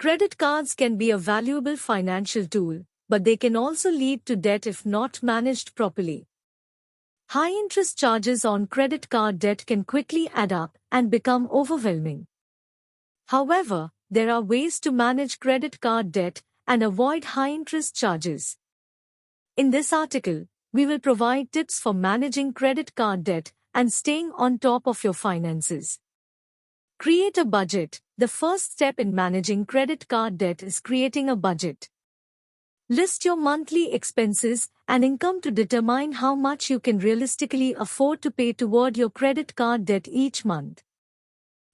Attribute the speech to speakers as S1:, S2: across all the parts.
S1: Credit cards can be a valuable financial tool, but they can also lead to debt if not managed properly. High interest charges on credit card debt can quickly add up and become overwhelming. However, there are ways to manage credit card debt and avoid high interest charges. In this article, we will provide tips for managing credit card debt and staying on top of your finances. Create a budget. The first step in managing credit card debt is creating a budget. List your monthly expenses and income to determine how much you can realistically afford to pay toward your credit card debt each month.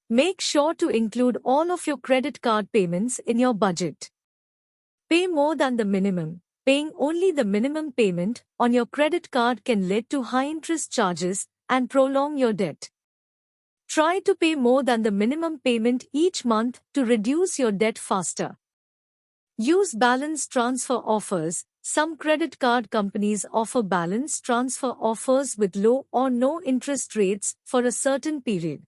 S1: Make sure to include all of your credit card payments in your budget. Pay more than the minimum. Paying only the minimum payment on your credit card can lead to high interest charges and prolong your debt. Try to pay more than the minimum payment each month to reduce your debt faster. Use balance transfer offers. Some credit card companies offer balance transfer offers with low or no interest rates for a certain period.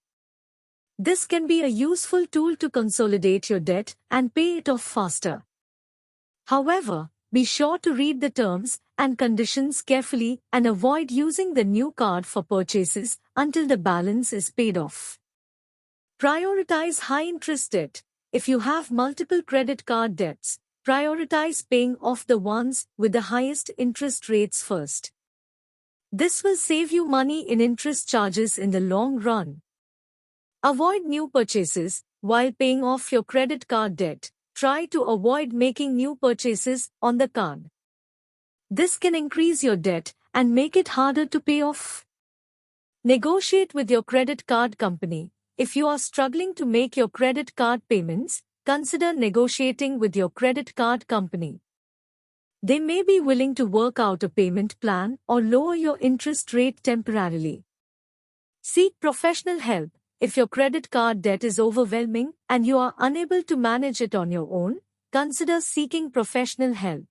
S1: This can be a useful tool to consolidate your debt and pay it off faster. However, be sure to read the terms and conditions carefully and avoid using the new card for purchases until the balance is paid off. Prioritize high-interest debt. If you have multiple credit card debts, prioritize paying off the ones with the highest interest rates first. This will save you money in interest charges in the long run. Avoid new purchases. While paying off your credit card debt, try to avoid making new purchases on the card. This can increase your debt and make it harder to pay off. Negotiate with your credit card company. If you are struggling to make your credit card payments, consider negotiating with your credit card company. They may be willing to work out a payment plan or lower your interest rate temporarily. Seek professional help. If your credit card debt is overwhelming and you are unable to manage it on your own, consider seeking professional help.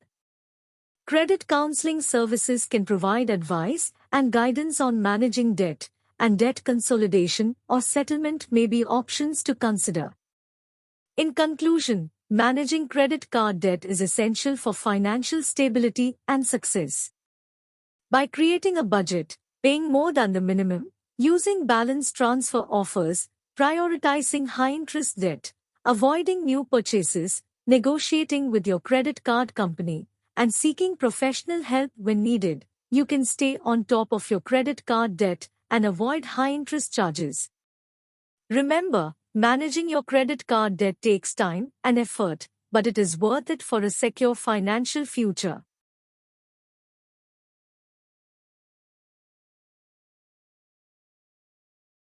S1: Credit counseling services can provide advice and guidance on managing debt, and debt consolidation or settlement may be options to consider. In conclusion, managing credit card debt is essential for financial stability and success. By creating a budget, paying more than the minimum, using balance transfer offers, prioritizing high-interest debt, avoiding new purchases, negotiating with your credit card company, and seeking professional help when needed, you can stay on top of your credit card debt and avoid high-interest charges. Remember, managing your credit card debt takes time and effort, but it is worth it for a secure financial future.